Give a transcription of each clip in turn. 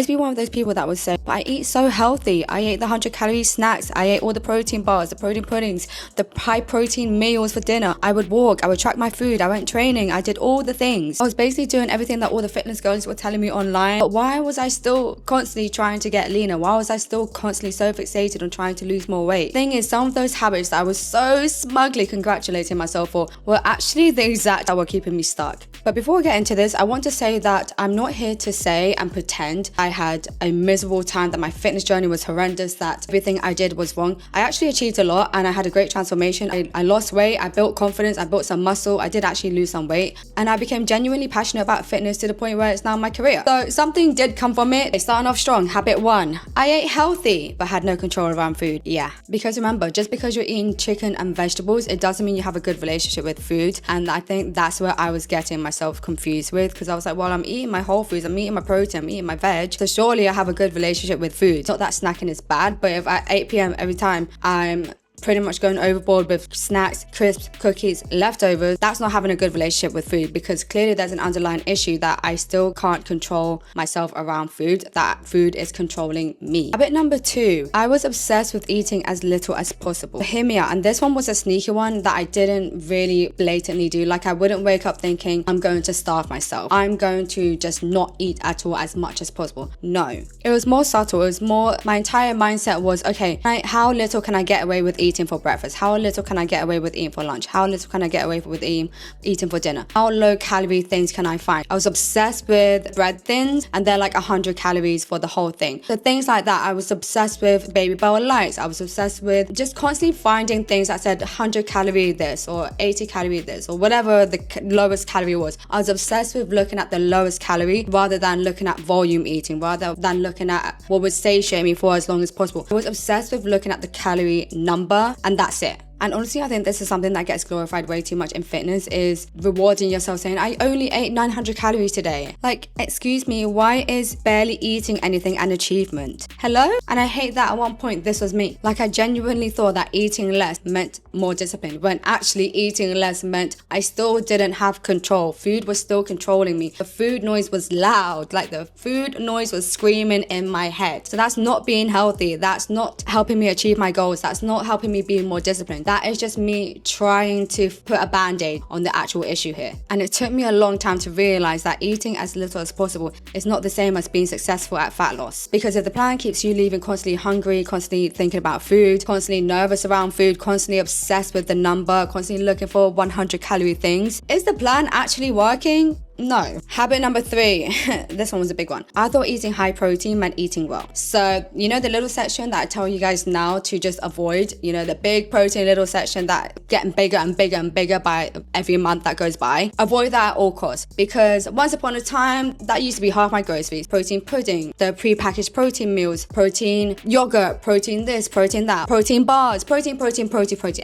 Just be one of those people that would say, but I eat so healthy. I ate the 100-calorie snacks. I ate all the protein bars, the protein puddings, the high protein meals for dinner. I would walk. I would track my food. I went training. I did all the things. I was basically doing everything that all the fitness girls were telling me online. But why was I still constantly trying to get leaner? Why was I still constantly so fixated on trying to lose more weight? Thing is, some of those habits that I was so smugly congratulating myself for were actually the exact that were keeping me stuck. But before we get into this, I want to say that I'm not here to say and pretend I had a miserable time, that my fitness journey was horrendous, that everything I did was wrong. I actually achieved a lot and I had a great transformation. I lost weight, I built confidence, I built some muscle, I did actually lose some weight, and I became genuinely passionate about fitness to the point where it's now my career. So something did come from it. It's starting off strong. Habit 1, I ate healthy but had no control around food. Yeah, because remember, just because you're eating chicken and vegetables, it doesn't mean you have a good relationship with food. And I think that's where I was getting myself confused with, because I was like, well, I'm eating my whole foods, I'm eating my protein, I'm eating my veg, so surely I have a good relationship with food. It's not that snacking is bad, but if at 8 p.m. every time I'm pretty much going overboard with snacks, crisps, cookies, leftovers, that's not having a good relationship with food, because clearly there's an underlying issue that I still can't control myself around food, that food is controlling me. Habit number 2, I was obsessed with eating as little as possible. Hear me out, and this one was a sneaky one that I didn't really blatantly do. Like, I wouldn't wake up thinking I'm going to starve myself, I'm going to just not eat at all as much as possible. No, it was more subtle. It was more, my entire mindset was, okay, how little can I get away with eating for breakfast? How little can I get away with eating for lunch? How little can I get away with eating for dinner? How low calorie things can I find? I was obsessed with bread thins, and they're like 100 calories for the whole thing. So things like that. I was obsessed with baby bell lights. I was obsessed with just constantly finding things that said 100 calorie this or 80 calorie this or whatever the lowest calorie was. I was obsessed with looking at the lowest calorie rather than looking at volume eating, rather than looking at what would satiate me for as long as possible. I was obsessed with looking at the calorie number, and that's it. And honestly, I think this is something that gets glorified way too much in fitness, is rewarding yourself saying, I only ate 900 calories today. Like, excuse me, why is barely eating anything an achievement? Hello? And I hate that at one point this was me. Like, I genuinely thought that eating less meant more discipline, when actually eating less meant I still didn't have control. Food was still controlling me. The food noise was loud. Like, the food noise was screaming in my head. So that's not being healthy. That's not helping me achieve my goals. That's not helping me be more disciplined. That is just me trying to put a band-aid on the actual issue here. And it took me a long time to realize that eating as little as possible is not the same as being successful at fat loss. Because if the plan keeps you leaving constantly hungry, constantly thinking about food, constantly nervous around food, constantly obsessed with the number, constantly looking for 100 calorie things, is the plan actually working? No. Habit number 3, this one was a big one. I thought eating high protein meant eating well. So, you know the little section that I tell you guys now to just avoid, you know, the big protein little section that getting bigger and bigger and bigger by every month that goes by. Avoid that at all costs, because once upon a time, that used to be half my groceries. Protein pudding, the pre-packaged protein meals, protein yogurt, protein this, protein that, protein bars, protein.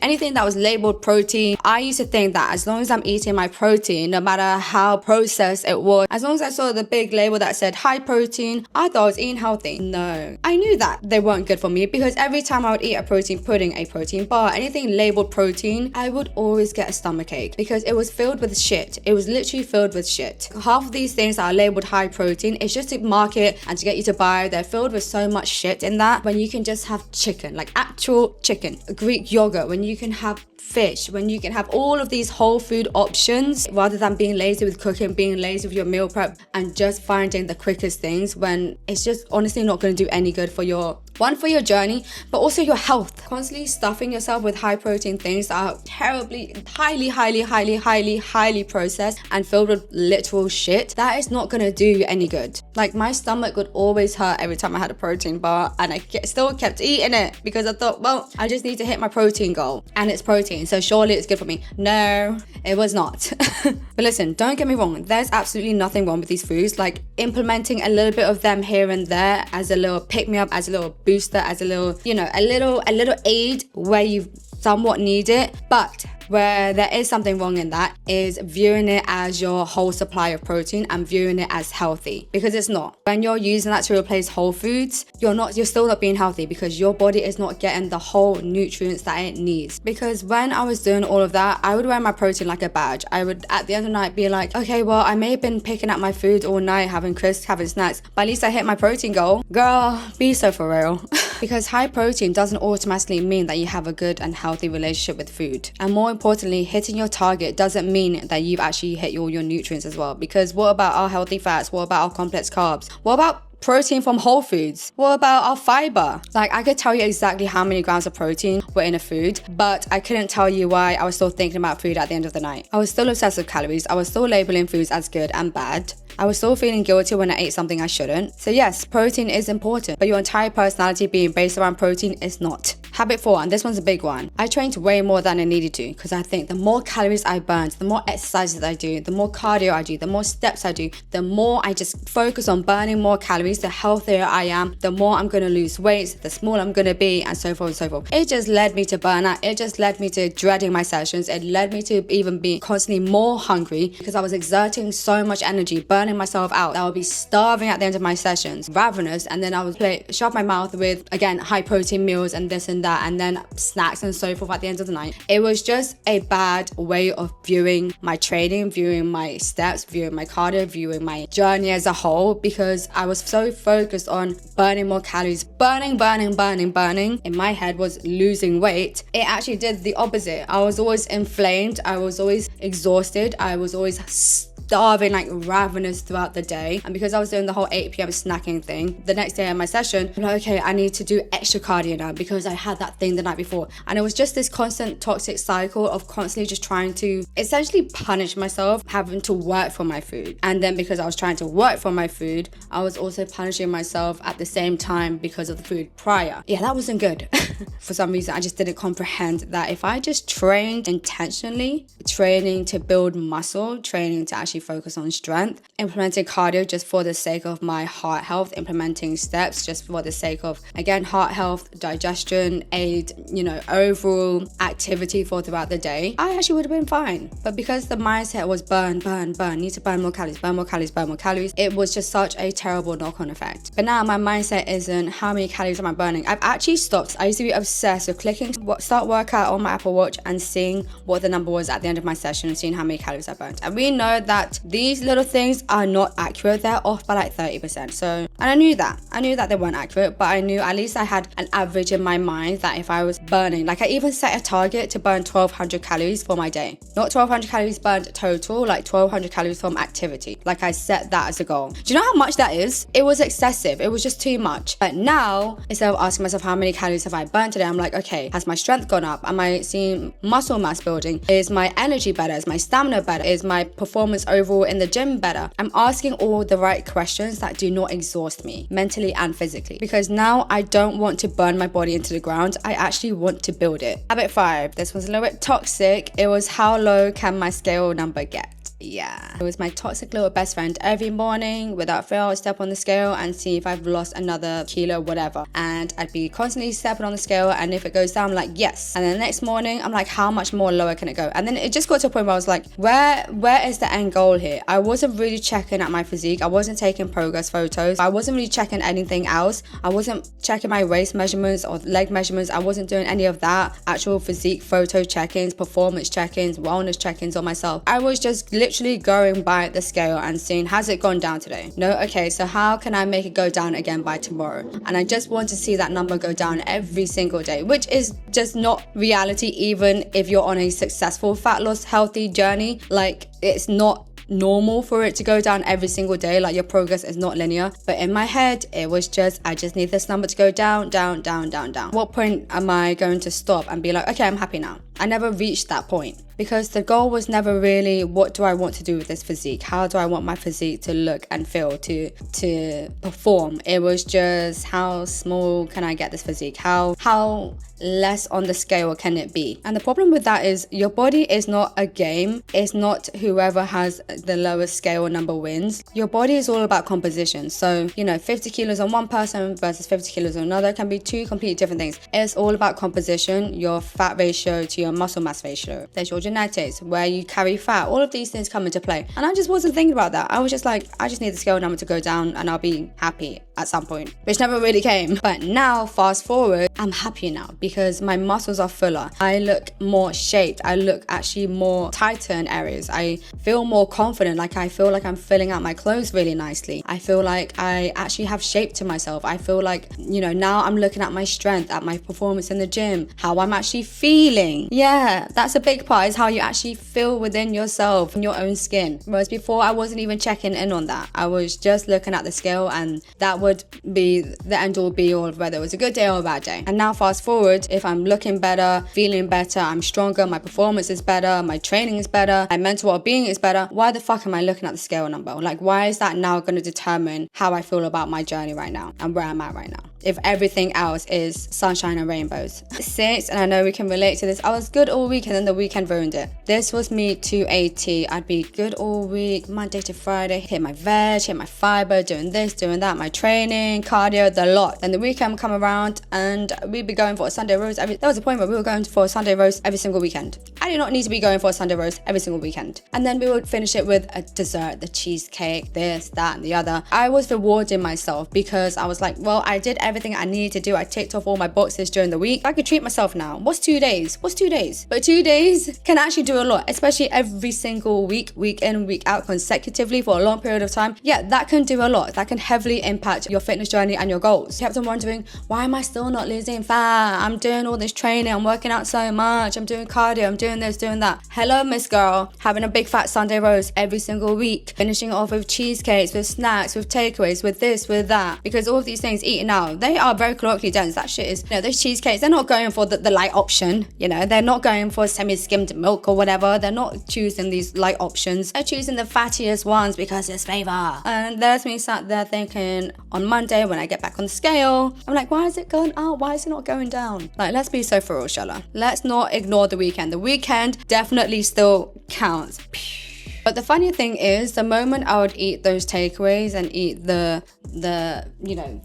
Anything that was labeled protein, I used to think that as long as I'm eating my protein, no matter how processed it was, as long as I saw the big label that said high protein, I thought I was eating healthy. No, I knew that they weren't good for me, because every time I would eat a protein pudding, a protein bar, anything labeled protein, I would always get a stomach ache, because it was filled with shit. It was literally filled with shit. Half of these things that are labeled high protein, it's just to market and to get you to buy. They're filled with so much shit in that, when you can just have chicken, like actual chicken, Greek yogurt, when you can have fish, when you can have all of these whole food options, rather than being lazy with cooking, being lazy with your meal prep, and just finding the quickest things, when it's just honestly not going to do any good for your journey, but also your health. Constantly stuffing yourself with high protein things that are terribly, highly processed and filled with literal shit, that is not going to do you any good. Like, my stomach would always hurt every time I had a protein bar, and I still kept eating it, because I thought, well, I just need to hit my protein goal, and it's protein, so surely it's good for me. No, it was not. But listen, don't get me wrong, there's absolutely nothing wrong with these foods. Like, implementing a little bit of them here and there as a little pick-me-up, as a little booster, as a little, you know, a little aid where you somewhat need it, but where there is something wrong in that is viewing it as your whole supply of protein and viewing it as healthy, because it's not. When you're using that to replace whole foods, you're still not being healthy, because your body is not getting the whole nutrients that it needs. Because when I was doing all of that, I would wear my protein like a badge. I would at the end of the night be like, okay, well, I may have been picking up my food all night, having crisps, having snacks, but at least I hit my protein goal. Girl, be so for real. Because high protein doesn't automatically mean that you have a good and healthy relationship with food. And more importantly, hitting your target doesn't mean that you've actually hit all your nutrients as well. Because what about our healthy fats? What about our complex carbs? What about protein from whole foods? What about our fiber? Like, I could tell you exactly how many grams of protein were in a food, but I couldn't tell you why I was still thinking about food at the end of the night. I was still obsessed with calories. I was still labeling foods as good and bad. I was still feeling guilty when I ate something I shouldn't. So yes, protein is important, but your entire personality being based around protein is not. Habit 4, and this one's a big one. I trained way more than I needed to, because I think the more calories I burned, the more exercises I do, the more cardio I do, the more steps I do, the more I just focus on burning more calories, the healthier I am, the more I'm going to lose weight, the smaller I'm going to be, and so forth and so forth. It just led me to burnout. It just led me to dreading my sessions. It led me to even be constantly more hungry, because I was exerting so much energy, burning myself out. I would be starving at the end of my sessions, ravenous, and then I would shove my mouth with, again, high protein meals and this and that, and then snacks and so forth at the end of the night. It was just a bad way of viewing my training, viewing my steps, viewing my cardio, viewing my journey as a whole, because I was so focused on burning more calories, burning. In my head was losing weight. It actually did the opposite. I was always inflamed. I was always exhausted. I was always starving, like ravenous throughout the day. And because I was doing the whole 8 p.m. snacking thing, the next day of my session, I'm like, okay, I need to do extra cardio now because I had that thing the night before. And it was just this constant toxic cycle of constantly just trying to essentially punish myself, having to work for my food. And then because I was trying to work for my food, I was also punishing myself at the same time because of the food prior. Yeah, that wasn't good. For some reason, I just didn't comprehend that if I just trained intentionally, training to build muscle, training to actually focus on strength, implementing cardio just for the sake of my heart health, implementing steps just for the sake of, again, heart health, digestion, aid, overall activity for throughout the day, I actually would have been fine. But because the mindset was burn, need to burn more calories, it was just such a terrible knock-on effect. But now my mindset isn't how many calories am I burning. I've actually stopped. I used to be obsessed with clicking start workout on my Apple Watch and seeing what the number was at the end of my session and seeing how many calories I burned. And we know that these little things are not accurate. They're off by like 30%. So, and I knew that they weren't accurate, but I knew at least I had an average in my mind that if I was burning, like I even set a target to burn 1200 calories for my day. Not 1200 calories burned total, like 1200 calories from activity. Like I set that as a goal. Do you know how much that is? It was excessive. It was just too much. But now, instead of asking myself how many calories have I burned today, I'm like, okay, has my strength gone up? Am I seeing muscle mass building? Is my energy better? Is my stamina better? Is my performance overall in the gym better? I'm asking all the right questions that do not exhaust me mentally and physically, because now I don't want to burn my body into the ground. I actually want to build it. Habit 5, this was a little bit toxic. It was how low can my scale number get? Yeah, it was my toxic little best friend. Every morning, without fail, I'd step on the scale and see if I've lost another kilo, whatever. And I'd be constantly stepping on the scale, and if it goes down, I'm like, yes. And then the next morning, I'm like, how much more lower can it go? And then it just got to a point where I was like, where is the end goal here? I wasn't really checking at my physique. I wasn't taking progress photos. I wasn't really checking anything else. I wasn't checking my waist measurements or leg measurements. I wasn't doing any of that. Actual physique photo check-ins, performance check-ins, wellness check-ins on myself. I was just literally going by the scale and seeing, has it gone down today? No, okay, so how can I make it go down again by tomorrow? And I just want to see that number go down every single day, which is just not reality. Even if you're on a successful fat loss healthy journey, like it's not normal for it to go down every single day. Like your progress is not linear. But in my head, it was just, I just need this number to go down. What point am I going to stop and be like, okay, I'm happy now? I never reached that point. Because the goal was never really, what do I want to do with this physique? How do I want my physique to look and feel, to perform? It was just, how small can I get this physique? How less on the scale can it be? And the problem with that is your body is not a game. It's not whoever has the lowest scale number wins. Your body is all about composition. So, 50 kilos on one person versus 50 kilos on another can be two completely different things. It's all about composition, your fat ratio to your muscle mass ratio. There's your genetics, where you carry fat. All of these things come into play. And I just wasn't thinking about that. I was just like, I just need the scale number to go down and I'll be happy at some point, which never really came. But now, fast forward, I'm happier now because my muscles are fuller. I look more shaped. I look actually more tighter in areas. I feel more confident. Like I feel like I'm filling out my clothes really nicely. I feel like I actually have shape to myself. I feel like, now I'm looking at my strength, at my performance in the gym, how I'm actually feeling. Yeah, that's a big part, is how you actually feel within yourself, in your own skin. Whereas before, I wasn't even checking in on that. I was just looking at the scale, and that would be the end all be all of whether it was a good day or a bad day. And now fast forward, if I'm looking better, feeling better, I'm stronger, my performance is better, my training is better, my mental well-being is better, why the fuck am I looking at the scale number? Like, why is that now going to determine how I feel about my journey right now and where I'm at right now, if everything else is sunshine and rainbows? 6, and I know we can relate to this, I was good all week and then the weekend ruined it. This was me to a T. I'd be good all week, Monday to Friday, hit my veg, hit my fiber, doing this, doing that, my training, cardio, the lot. Then the weekend would come around and we'd be going for a Sunday roast. There was a point where we were going for a Sunday roast every single weekend. I did not need to be going for a Sunday roast every single weekend. And then we would finish it with a dessert, the cheesecake, this, that, and the other. I was rewarding myself because I was like, well, I did everything I needed to do. I ticked off all my boxes during the week. I could treat myself now. What's 2 days? But 2 days can actually do a lot, especially every single week in, week out, consecutively for a long period of time. Yeah, that can do a lot. That can heavily impact your fitness journey and your goals. I kept on wondering, why am I still not losing fat? I'm doing all this training, I'm working out so much, I'm doing cardio, I'm doing this, doing that. Hello, Miss Girl, having a big fat Sunday roast every single week, finishing it off with cheesecakes, with snacks, with takeaways, with this, with that. Because all of these things eaten out, they are very calorically dense. That shit is, those cheesecakes, they're not going for the light option, they're not going for semi-skimmed milk or whatever. They're not choosing these light options. They're choosing the fattiest ones because it's flavor. And there's me sat there thinking, on Monday when I get back on the scale, I'm like, why is it going up? Why is it not going down? Like, let's be so for real, Shella. Let's not ignore the weekend. The weekend definitely still counts. But the funny thing is, the moment I would eat those takeaways and eat the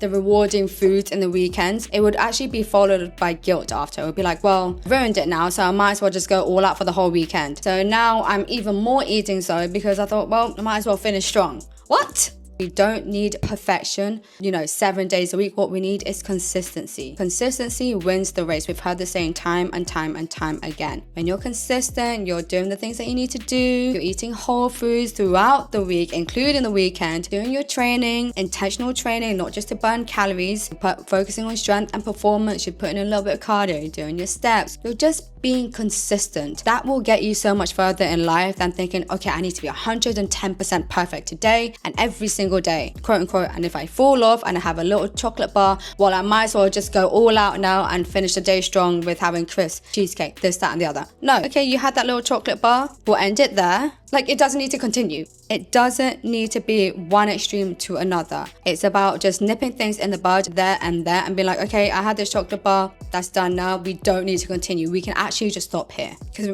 rewarding foods in the weekends, it would actually be followed by guilt after. It would be like, well, ruined it now, so I might as well just go all out for the whole weekend. So now I'm even more eating so because I thought, well, I might as well finish strong. What? We don't need perfection, 7 days a week. What we need is consistency. Consistency wins the race. We've heard the saying time and time and time again. When you're consistent, you're doing the things that you need to do, you're eating whole foods throughout the week, including the weekend, doing your training, intentional training, not just to burn calories, but focusing on strength and performance. You're putting in a little bit of cardio, you're doing your steps. You're just being consistent. That will get you so much further in life than thinking, okay, I need to be 110% perfect today and every single day, quote unquote. And if I fall off and I have a little chocolate bar, well, I might as well just go all out now and finish the day strong with having crisp, cheesecake, this, that, and the other. No, okay, you had that little chocolate bar, we'll end it there. Like, it doesn't need to continue. It doesn't need to be one extreme to another. It's about just nipping things in the bud there and being like, okay, I had this chocolate bar, that's done now. We don't need to continue. We can actually just stop here.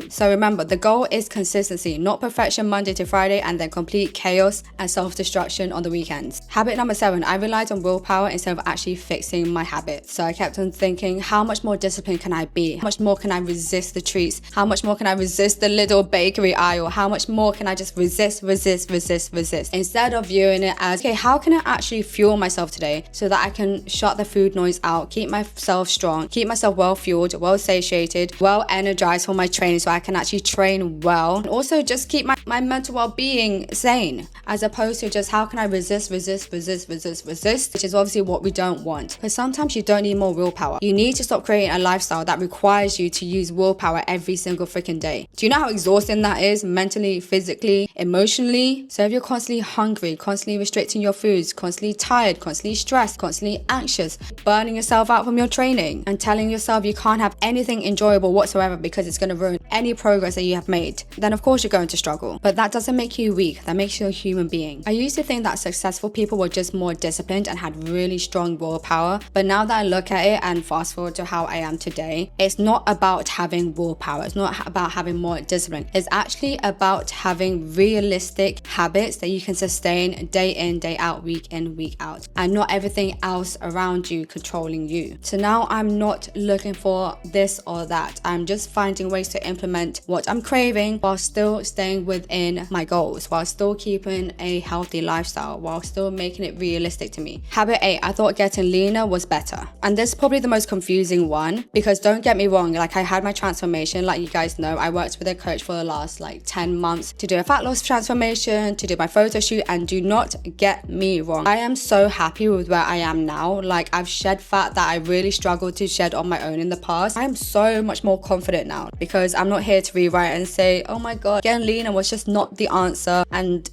So remember, the goal is consistency, not perfection Monday to Friday and then complete chaos and self-destruction on the weekends. Habit number 7, I relied on willpower instead of actually fixing my habit. So I kept on thinking, how much more disciplined can I be? How much more can I resist the treats? How much more can I resist the little bakery aisle? How much more can I just resist? Instead of viewing it as, okay, how can I actually fuel myself today so that I can shut the food noise out, keep myself strong, keep myself well fueled, well satiated, well energized for my training so I can actually train well, and also just keep my mental well-being sane, as opposed to just how can I resist, which is obviously what we don't want. Because sometimes you don't need more willpower. You need to stop creating a lifestyle that requires you to use willpower every single freaking day. Do you know how exhausting that is mentally, physically, physically, emotionally. So if you're constantly hungry, constantly restricting your foods, constantly tired, constantly stressed, constantly anxious, burning yourself out from your training and telling yourself you can't have anything enjoyable whatsoever because it's going to ruin any progress that you have made, then of course you're going to struggle. But that doesn't make you weak. That makes you a human being. I used to think that successful people were just more disciplined and had really strong willpower. But now that I look at it and fast forward to how I am today, it's not about having willpower. It's not about having more discipline. It's actually about having realistic habits that you can sustain day in, day out, week in, week out, and not everything else around you controlling you. So now I'm not looking for this or that. I'm just finding ways to implement what I'm craving while still staying within my goals, while still keeping a healthy lifestyle, while still making it realistic to me. Habit 8, I thought getting leaner was better. And this is probably the most confusing one, because don't get me wrong, like I had my transformation, like you guys know, I worked with a coach for the last like 10 months to do a fat loss transformation, to do my photo shoot, and do not get me wrong, I am so happy with where I am now. Like I've shed fat that I really struggled to shed on my own in the past. I am so much more confident now because I'm not here to rewrite and say, oh my god, getting leaner was just not the answer, and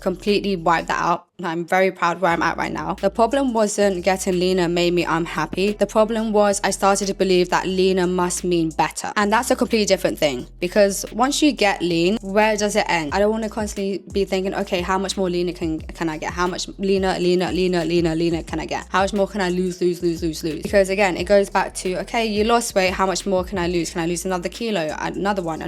completely wipe that out. I'm very proud where I'm at right now. The problem wasn't getting leaner made me unhappy. The problem was I started to believe that leaner must mean better. And that's a completely different thing, because once you get lean, where does it end? I don't want to constantly be thinking, okay, how much more leaner can I get? How much leaner can I get? How much more can I lose? Because again, it goes back to, okay, you lost weight, how much more can I lose? Can I lose another kilo? Another one.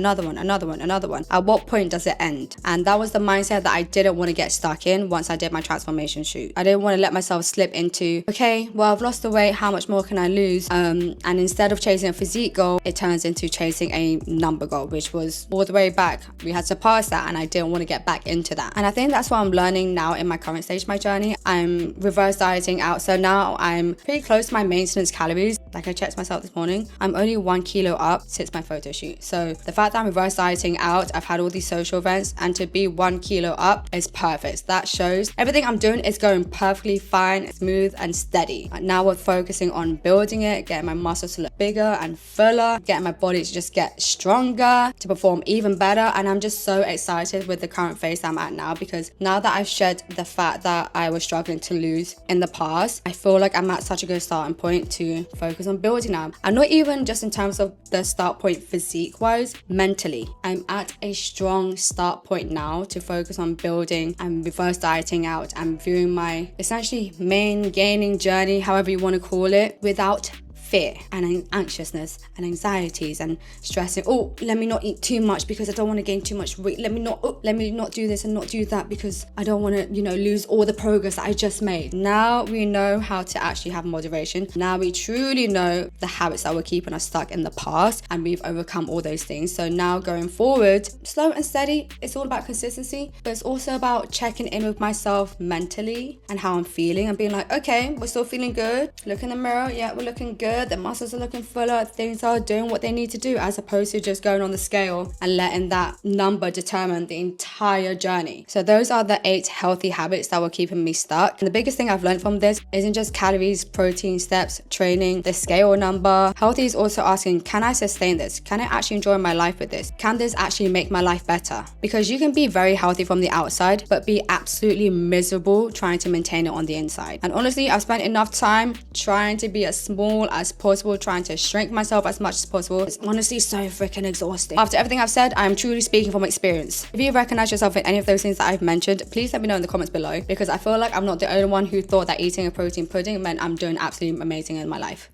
At what point does it end? And that was the mindset that I didn't want to get stuck in once I did my transformation shoot. I didn't want to let myself slip into, okay, well, I've lost the weight, how much more can I lose? And instead of chasing a physique goal, it turns into chasing a number goal, which was all the way back. We had surpassed that, and I didn't want to get back into that. And I think that's what I'm learning now in my current stage of my journey. I'm reverse dieting out, so now I'm pretty close to my maintenance calories. Like I checked myself this morning, I'm only 1 kilo up since my photo shoot. So the fact that I'm reverse dieting out, I've had all these social events, and to be 1 kilo up is perfect. That shows everything I'm doing is going perfectly fine, smooth and steady. Now we're focusing on building it, getting my muscles to look bigger and fuller, getting my body to just get stronger, to perform even better. And I'm just so excited with the current phase I'm at now, because now that I've shed the fat that I was struggling to lose in the past, I feel like I'm at such a good starting point to focus on building now. And not even just in terms of the start point physique wise, mentally, I'm at a strong start point now to focus on building and reverse dieting out and viewing my essentially main gaining journey, however you want to call it, without fear and anxiousness and anxieties and stressing. Oh, let me not eat too much because I don't want to gain too much weight. Let me not do this and not do that because I don't want to, lose all the progress that I just made. Now we know how to actually have moderation. Now we truly know the habits that were keeping us stuck in the past, and we've overcome all those things. So now going forward, slow and steady, it's all about consistency, but it's also about checking in with myself mentally and how I'm feeling and being like, okay, we're still feeling good. Look in the mirror. Yeah, we're looking good. The muscles are looking fuller, things are doing what they need to do, as opposed to just going on the scale and letting that number determine the entire journey. So those are the 8 healthy habits that were keeping me stuck. And the biggest thing I've learned from this isn't just calories, protein, steps, training, the scale number. Healthy is also asking, can I sustain this? Can I actually enjoy my life with this? Can this actually make my life better? Because you can be very healthy from the outside, but be absolutely miserable trying to maintain it on the inside. And honestly, I've spent enough time trying to be as small as possible, trying to shrink myself as much as possible. It's honestly so freaking exhausting. After everything I've said, I am truly speaking from experience. If you recognize yourself in any of those things that I've mentioned, please let me know in the comments below, because I feel like I'm not the only one who thought that eating a protein pudding meant I'm doing absolutely amazing in my life.